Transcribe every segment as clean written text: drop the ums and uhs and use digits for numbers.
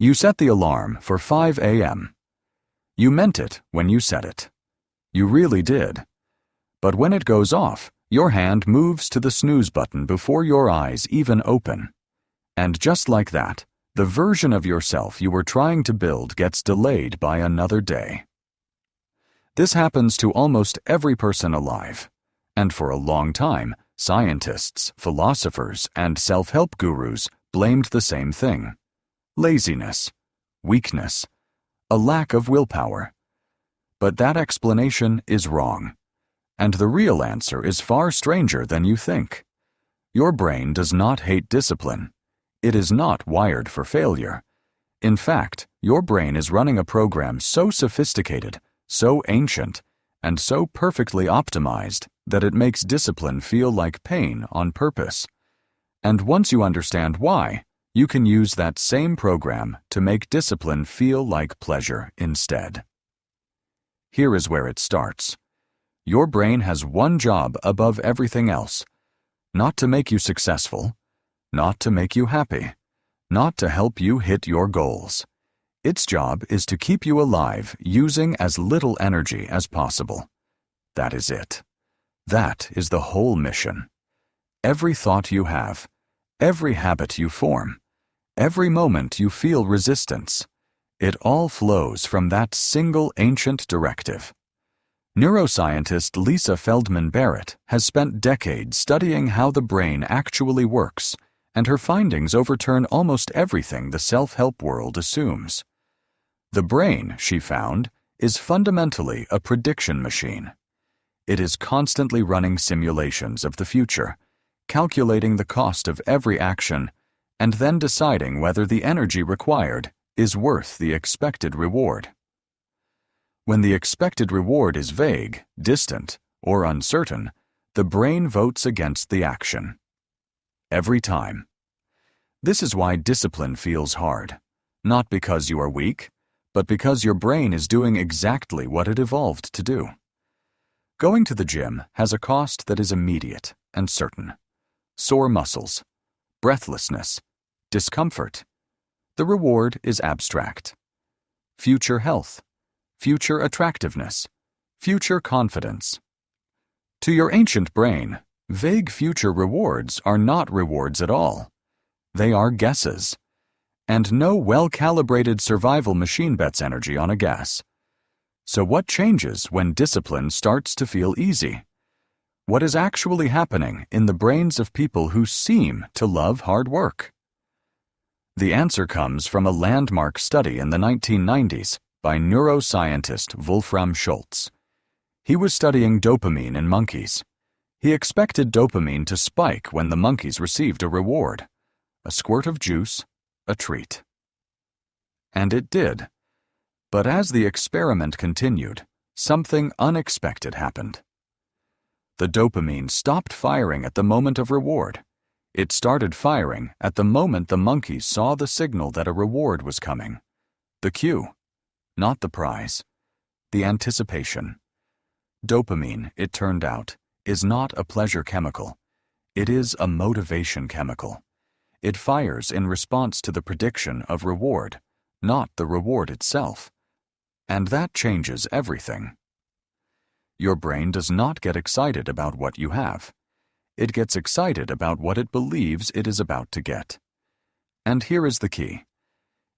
You set the alarm for 5 a.m. You meant it when you said it. You really did. But when it goes off, your hand moves to the snooze button before your eyes even open. And just like that, the version of yourself you were trying to build gets delayed by another day. This happens to almost every person alive. And for a long time, scientists, philosophers, and self-help gurus blamed the same thing: laziness, weakness, a lack of willpower. But that explanation is wrong. And the real answer is far stranger than you think. Your brain does not hate discipline. It is not wired for failure. In fact, your brain is running a program so sophisticated, so ancient, and so perfectly optimized that it makes discipline feel like pain on purpose. And once you understand why, you can use that same program to make discipline feel like pleasure instead. Here is where it starts. Your brain has one job above everything else: not to make you successful, not to make you happy, not to help you hit your goals. Its job is to keep you alive using as little energy as possible. That is it. That is the whole mission. Every thought you have, every habit you form, every moment you feel resistance, it all flows from that single ancient directive. Neuroscientist Lisa Feldman Barrett has spent decades studying how the brain actually works, and her findings overturn almost everything the self-help world assumes. The brain, she found, is fundamentally a prediction machine. It is constantly running simulations of the future, calculating the cost of every action, and then deciding whether the energy required is worth the expected reward. When the expected reward is vague, distant, or uncertain, the brain votes against the action. Every time. This is why discipline feels hard, not because you are weak, but because your brain is doing exactly what it evolved to do. Going to the gym has a cost that is immediate and certain: sore muscles, breathlessness, discomfort. The reward is abstract. Future health, future attractiveness, future confidence. To your ancient brain, vague future rewards are not rewards at all. They are guesses. And no well-calibrated survival machine bets energy on a guess. So what changes when discipline starts to feel easy? What is actually happening in the brains of people who seem to love hard work? The answer comes from a landmark study in the 1990s by neuroscientist Wolfram Schultz. He was studying dopamine in monkeys. He expected dopamine to spike when the monkeys received a reward: a squirt of juice, a treat. And it did. But as the experiment continued, something unexpected happened. The dopamine stopped firing at the moment of reward. It started firing at the moment the monkeys saw the signal that a reward was coming. The cue. Not the prize. The anticipation. Dopamine, it turned out, is not a pleasure chemical. It is a motivation chemical. It fires in response to the prediction of reward, not the reward itself. And that changes everything. Your brain does not get excited about what you have. It gets excited about what it believes it is about to get. And here is the key.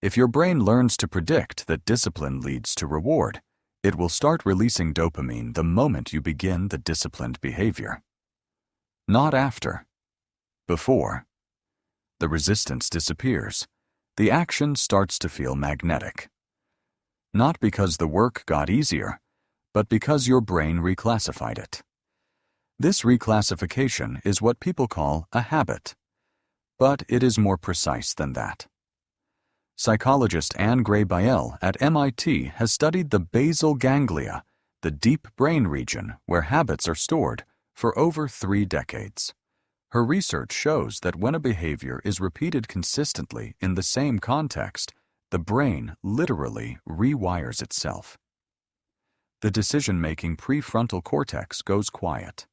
If your brain learns to predict that discipline leads to reward, it will start releasing dopamine the moment you begin the disciplined behavior. Not after. Before. The resistance disappears. The action starts to feel magnetic. Not because the work got easier, but because your brain reclassified it. This reclassification is what people call a habit. But it is more precise than that. Psychologist Anne Gray-Bayel at MIT has studied the basal ganglia, the deep brain region where habits are stored, for over 3 decades. Her research shows that when a behavior is repeated consistently in the same context, the brain literally rewires itself. The decision-making prefrontal cortex goes quiet.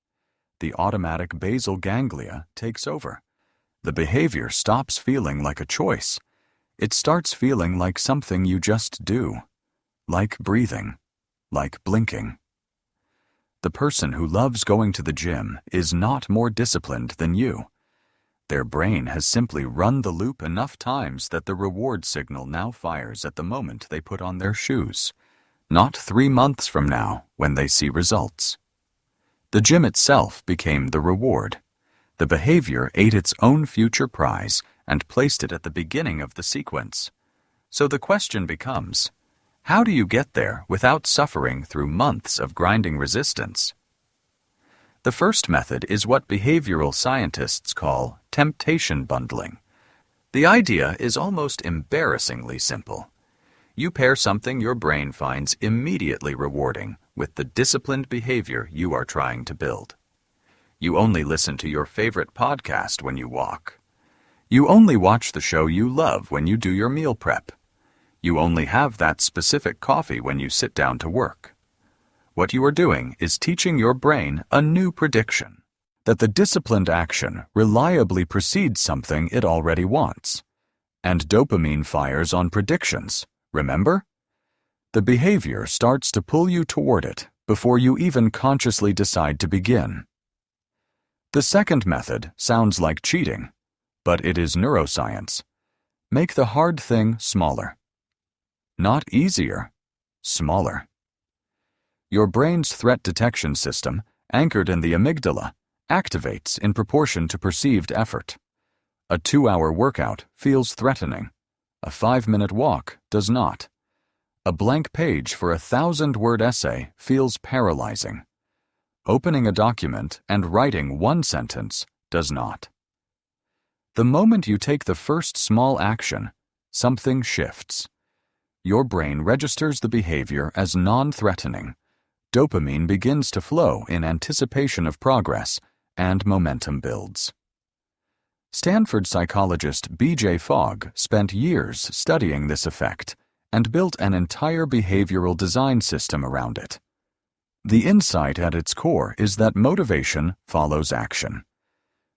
The automatic basal ganglia takes over. The behavior stops feeling like a choice, it starts feeling like something you just do, like breathing, like blinking. The person who loves going to the gym is not more disciplined than you. Their brain has simply run the loop enough times that the reward signal now fires at the moment they put on their shoes, not 3 months from now when they see results. The gym itself became the reward. The behavior ate its own future prize and placed it at the beginning of the sequence. So the question becomes, how do you get there without suffering through months of grinding resistance? The first method is what behavioral scientists call temptation bundling. The idea is almost embarrassingly simple. You pair something your brain finds immediately rewarding with the disciplined behavior you are trying to build. You only listen to your favorite podcast when you walk. You only watch the show you love when you do your meal prep. You only have that specific coffee when you sit down to work. What you are doing is teaching your brain a new prediction, that the disciplined action reliably precedes something it already wants. And dopamine fires on predictions, remember? The behavior starts to pull you toward it before you even consciously decide to begin. The second method sounds like cheating, but it is neuroscience. Make the hard thing smaller. Not easier, smaller. Your brain's threat detection system, anchored in the amygdala, activates in proportion to perceived effort. A 2-hour workout feels threatening. A 5-minute walk does not. A blank page for a 1,000-word essay feels paralyzing. Opening a document and writing one sentence does not. The moment you take the first small action, something shifts. Your brain registers the behavior as non-threatening. Dopamine begins to flow in anticipation of progress, and momentum builds. Stanford psychologist B.J. Fogg spent years studying this effect and built an entire behavioral design system around it. The insight at its core is that motivation follows action.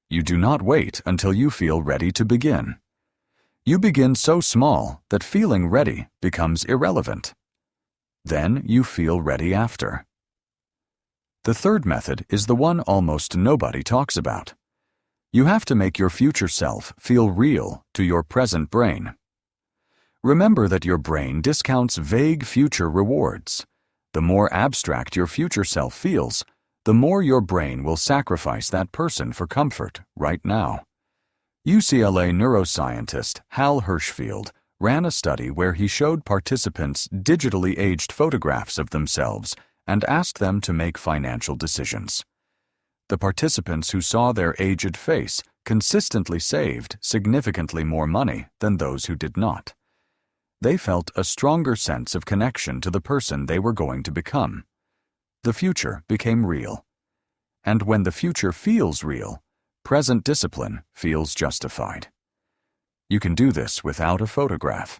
You do not wait until you feel ready to begin. You begin so small that feeling ready becomes irrelevant. Then you feel ready after. The third method is the one almost nobody talks about. You have to make your future self feel real to your present brain. Remember that your brain discounts vague future rewards. The more abstract your future self feels, the more your brain will sacrifice that person for comfort right now. UCLA neuroscientist Hal Hershfield ran a study where he showed participants digitally aged photographs of themselves and asked them to make financial decisions. The participants who saw their aged face consistently saved significantly more money than those who did not. They felt a stronger sense of connection to the person they were going to become. The future became real. And when the future feels real, present discipline feels justified. You can do this without a photograph.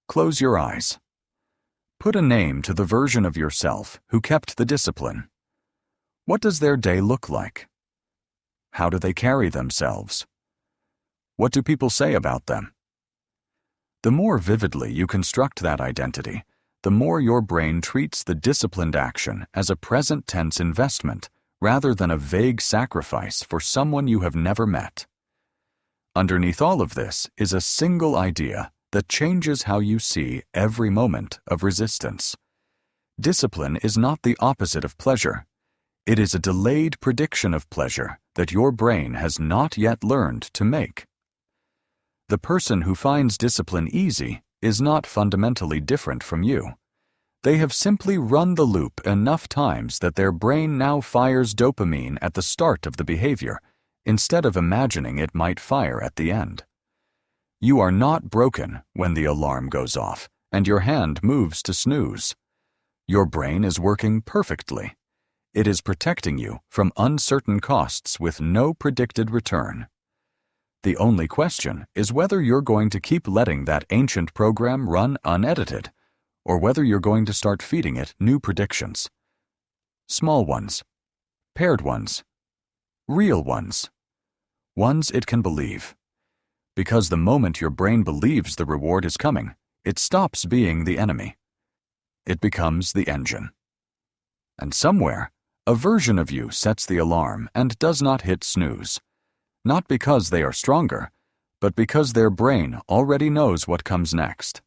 Close your eyes. Put a name to the version of yourself who kept the discipline. What does their day look like? How do they carry themselves? What do people say about them? The more vividly you construct that identity, the more your brain treats the disciplined action as a present tense investment rather than a vague sacrifice for someone you have never met. Underneath all of this is a single idea that changes how you see every moment of resistance. Discipline is not the opposite of pleasure. It is a delayed prediction of pleasure that your brain has not yet learned to make. The person who finds discipline easy is not fundamentally different from you. They have simply run the loop enough times that their brain now fires dopamine at the start of the behavior, instead of imagining it might fire at the end. You are not broken when the alarm goes off and your hand moves to snooze. Your brain is working perfectly. It is protecting you from uncertain costs with no predicted return. The only question is whether you're going to keep letting that ancient program run unedited, or whether you're going to start feeding it new predictions. Small ones, paired ones, real ones, ones it can believe. because the moment your brain believes the reward is coming, it stops being the enemy. It becomes the engine. And somewhere, a version of you sets the alarm and does not hit snooze, not because they are stronger, but because their brain already knows what comes next.